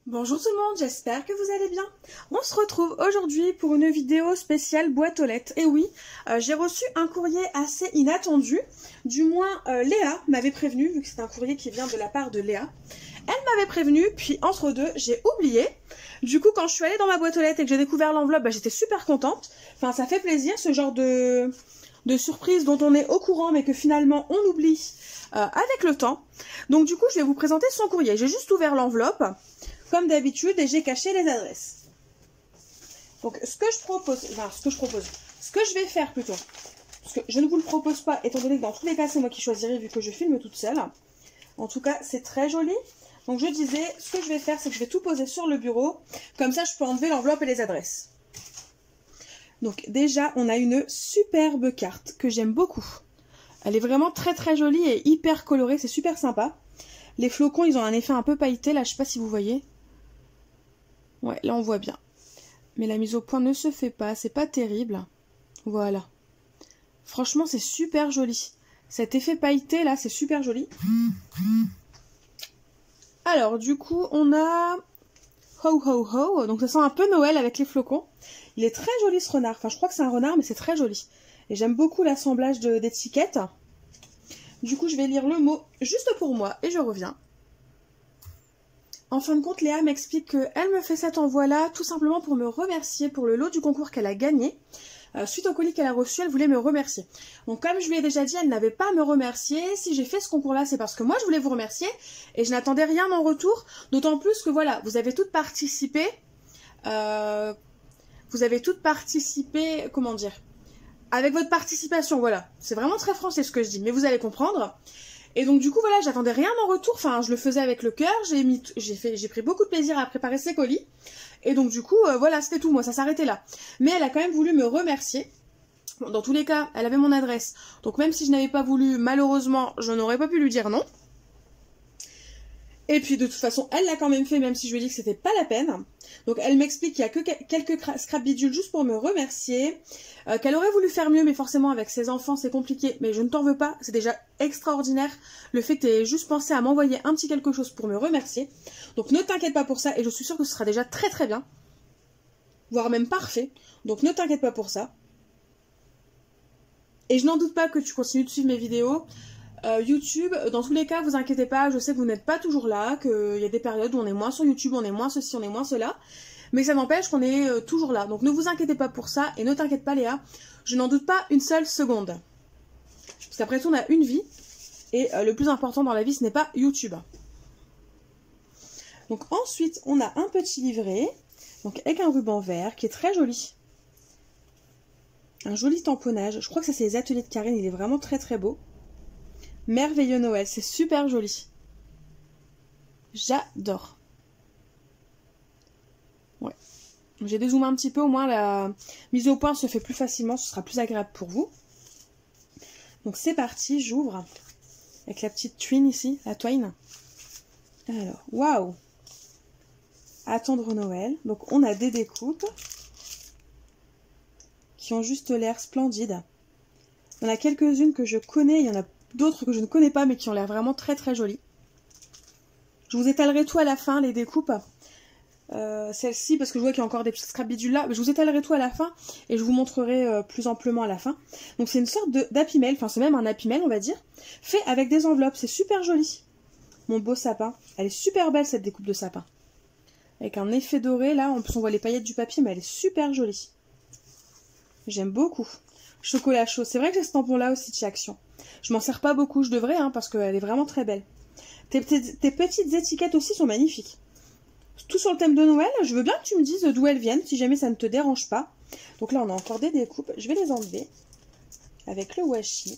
Bonjour tout le monde, j'espère que vous allez bien. On se retrouve aujourd'hui pour une vidéo spéciale boîte aux lettres. Et oui, j'ai reçu un courrier assez inattendu. Du moins, Léa m'avait prévenu, vu que c'est un courrier qui vient de la part de Léa. Elle m'avait prévenu, puis entre deux, j'ai oublié. Du coup, quand je suis allée dans ma boîte aux lettres et que j'ai découvert l'enveloppe, j'étais super contente. Enfin, ça fait plaisir, ce genre de surprise dont on est au courant, mais que finalement on oublie avec le temps. Donc du coup, je vais vous présenter son courrier. J'ai juste ouvert l'enveloppe, comme d'habitude, et j'ai caché les adresses. Donc ce que je vais faire plutôt, parce que je ne vous le propose pas, étant donné que dans tous les cas c'est moi qui choisirai vu que je filme toute seule. En tout cas c'est très joli. Donc je disais, ce que je vais faire c'est que je vais tout poser sur le bureau, comme ça je peux enlever l'enveloppe et les adresses. Donc déjà on a une superbe carte que j'aime beaucoup. Elle est vraiment très très jolie et hyper colorée, c'est super sympa. Les flocons ils ont un effet un peu pailleté là, je sais pas si vous voyez. Ouais, là on voit bien. Mais la mise au point ne se fait pas, c'est pas terrible. Voilà. Franchement, c'est super joli. Cet effet pailleté là, c'est super joli. Alors, du coup, on a Ho Ho Ho. Donc ça sent un peu Noël avec les flocons. Il est très joli ce renard. Enfin, je crois que c'est un renard, mais c'est très joli. Et j'aime beaucoup l'assemblage d'étiquettes. Du coup, je vais lire le mot juste pour moi et je reviens. En fin de compte, Léa m'explique qu'elle me fait cet envoi-là tout simplement pour me remercier pour le lot du concours qu'elle a gagné. Suite au colis qu'elle a reçu, elle voulait me remercier. Donc comme je lui ai déjà dit, elle n'avait pas à me remercier. Si j'ai fait ce concours-là, c'est parce que moi je voulais vous remercier et je n'attendais rien en retour. D'autant plus que voilà, vous avez toutes participé. Comment dire? Avec votre participation, voilà. C'est vraiment très français ce que je dis, mais vous allez comprendre. Et donc du coup voilà, j'attendais rien en retour, enfin je le faisais avec le cœur, j'ai pris beaucoup de plaisir à préparer ces colis. Et donc du coup voilà, c'était tout, moi ça s'arrêtait là. Mais elle a quand même voulu me remercier. Bon, dans tous les cas, elle avait mon adresse. Donc même si je n'avais pas voulu, malheureusement, je n'aurais pas pu lui dire non. Et puis de toute façon, elle l'a quand même fait, même si je lui ai dit que c'était pas la peine. Donc elle m'explique qu'il y a que quelques scrap bidules juste pour me remercier. Qu'elle aurait voulu faire mieux, mais forcément avec ses enfants c'est compliqué. Mais je ne t'en veux pas, c'est déjà extraordinaire le fait que tu aies juste pensé à m'envoyer un petit quelque chose pour me remercier. Donc ne t'inquiète pas pour ça, et je suis sûre que ce sera déjà très très bien. Voire même parfait. Donc ne t'inquiète pas pour ça. Et je n'en doute pas que tu continues de suivre mes vidéos. YouTube, dans tous les cas, vous inquiétez pas, je sais que vous n'êtes pas toujours là, qu'il y a des périodes où on est moins sur YouTube, on est moins ceci, on est moins cela, mais ça n'empêche qu'on est toujours là. Donc ne vous inquiétez pas pour ça, et ne t'inquiète pas Léa, je n'en doute pas une seule seconde. Parce qu'après tout, on a une vie, et le plus important dans la vie, ce n'est pas YouTube. Donc ensuite, on a un petit livret, donc avec un ruban vert, qui est très joli. Un joli tamponnage, je crois que ça c'est les ateliers de Karine, il est vraiment très très beau. Merveilleux Noël, c'est super joli. J'adore. Ouais. J'ai dézoomé un petit peu, au moins la mise au point se fait plus facilement, ce sera plus agréable pour vous. Donc c'est parti, j'ouvre. Avec la petite twine ici, la twine. Alors, waouh! Attendre Noël. Donc on a des découpes qui ont juste l'air splendides. Il y en a quelques-unes que je connais, il y en a d'autres que je ne connais pas mais qui ont l'air vraiment très très jolies. Je vous étalerai tout à la fin, les découpes. Celle-ci, parce que je vois qu'il y a encore des petites scrap bidules là, je vous étalerai tout à la fin et je vous montrerai plus amplement à la fin. Donc c'est une sorte d'Happy Mail, enfin c'est même un Happy Mail on va dire, fait avec des enveloppes, c'est super joli. Mon beau sapin, elle est super belle cette découpe de sapin. Avec un effet doré là, en plus on voit les paillettes du papier mais elle est super jolie. J'aime beaucoup. Chocolat chaud, c'est vrai que j'ai ce tampon là aussi de chez Action. Je m'en sers pas beaucoup, je devrais, hein, parce qu'elle est vraiment très belle. Tes petites étiquettes aussi sont magnifiques. Tout sur le thème de Noël, je veux bien que tu me dises d'où elles viennent, si jamais ça ne te dérange pas. Donc là, on a encore des découpes. Je vais les enlever avec le washi.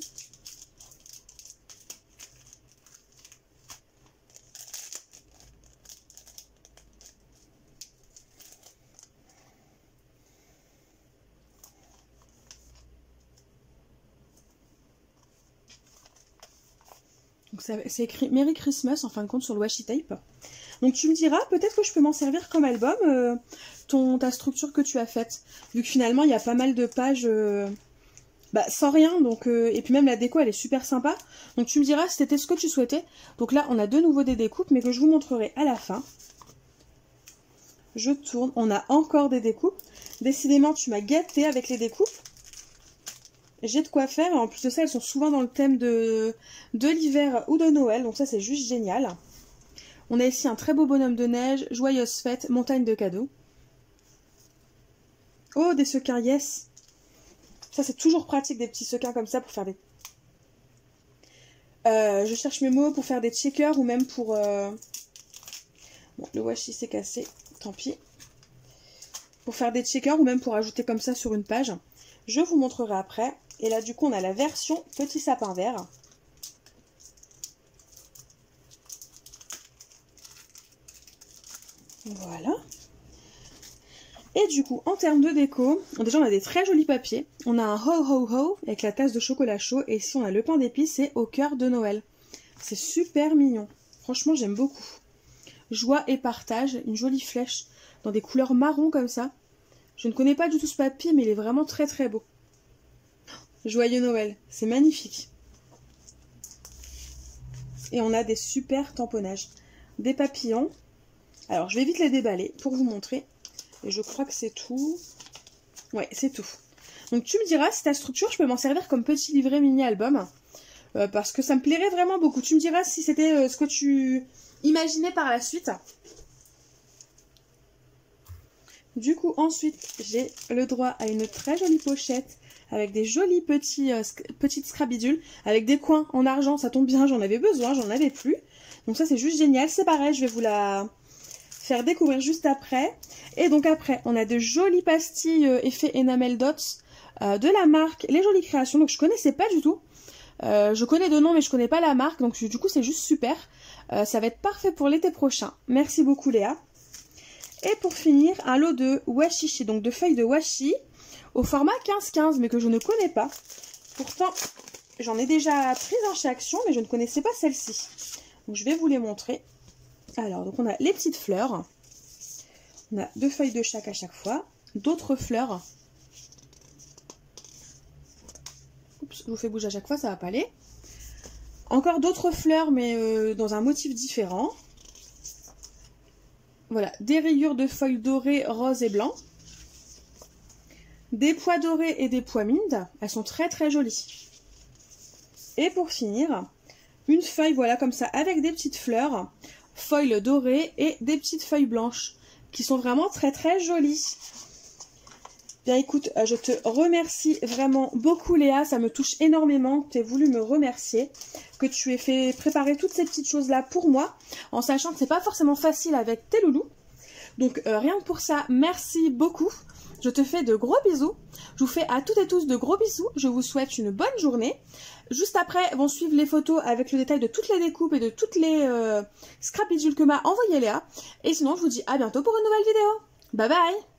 C'est écrit Merry Christmas en fin de compte sur le washi tape. Donc tu me diras, peut-être que je peux m'en servir comme album, ta structure que tu as faite. Vu que finalement il y a pas mal de pages sans rien, donc et puis même la déco elle est super sympa. Donc tu me diras si c'était ce que tu souhaitais. Donc là on a de nouveau des découpes, mais que je vous montrerai à la fin. Je tourne. On a encore des découpes. Décidément, tu m'as gâtée avec les découpes. J'ai de quoi faire. Et en plus de ça, elles sont souvent dans le thème de l'hiver ou de Noël. Donc ça, c'est juste génial. On a ici un très beau bonhomme de neige. Joyeuse fête, montagne de cadeaux. Oh, des sequins, yes. Ça, c'est toujours pratique, des petits sequins comme ça pour faire des... je cherche mes mots pour faire des checkers ou même pour... Bon, le washi s'est cassé, tant pis. Pour faire des checkers ou même pour ajouter comme ça sur une page. Je vous montrerai après. Et là, du coup, on a la version petit sapin vert. Voilà. Et du coup, en termes de déco, déjà on a des très jolis papiers. On a un ho ho ho avec la tasse de chocolat chaud. Et ici on a le pain d'épices et au cœur de Noël. C'est super mignon. Franchement, j'aime beaucoup. Joie et partage, une jolie flèche dans des couleurs marron comme ça. Je ne connais pas du tout ce papier, mais il est vraiment très très beau. Joyeux Noël, c'est magnifique. Et on a des super tamponnages. Des papillons. Alors, je vais vite les déballer pour vous montrer. Et je crois que c'est tout. Ouais, c'est tout. Donc, tu me diras si ta structure, je peux m'en servir comme petit livret mini-album. Parce que ça me plairait vraiment beaucoup. Tu me diras si c'était ce que tu imaginais par la suite. Du coup, ensuite, j'ai le droit à une très jolie pochette avec des jolis petites scrabidules avec des coins en argent. Ça tombe bien, j'en avais besoin, j'en avais plus. Donc ça, c'est juste génial. C'est pareil, je vais vous la faire découvrir juste après. Et donc après, on a de jolies pastilles effet enamel dots de la marque Les Jolies Créations. Donc je connaissais pas du tout. Je connais de nom, mais je connais pas la marque. Donc du coup, c'est juste super. Ça va être parfait pour l'été prochain. Merci beaucoup, Léa. Et pour finir, un lot de washi, donc de feuilles de washi au format 15-15, mais que je ne connais pas. Pourtant, j'en ai déjà pris un chez Action, mais je ne connaissais pas celle-ci. Donc je vais vous les montrer. Alors, donc on a les petites fleurs. On a 2 feuilles de chaque à chaque fois. D'autres fleurs. Oups, je vous fais bouger à chaque fois, ça va pas aller. Encore d'autres fleurs, mais dans un motif différent. Voilà, des rayures de feuilles dorées, roses et blancs. Des pois dorés et des pois mindes. Elles sont très très jolies. Et pour finir, une feuille, voilà, comme ça, avec des petites fleurs, foil dorées et des petites feuilles blanches, qui sont vraiment très très jolies. Bien écoute, je te remercie vraiment beaucoup Léa, ça me touche énormément que tu aies voulu me remercier, que tu aies fait préparer toutes ces petites choses-là pour moi, en sachant que c'est pas forcément facile avec tes loulous. Donc rien que pour ça, merci beaucoup. Je te fais de gros bisous. Je vous fais à toutes et tous de gros bisous. Je vous souhaite une bonne journée. Juste après vont suivre les photos avec le détail de toutes les découpes et de toutes les scrapidules que m'a envoyé Léa. Et sinon, je vous dis à bientôt pour une nouvelle vidéo. Bye bye!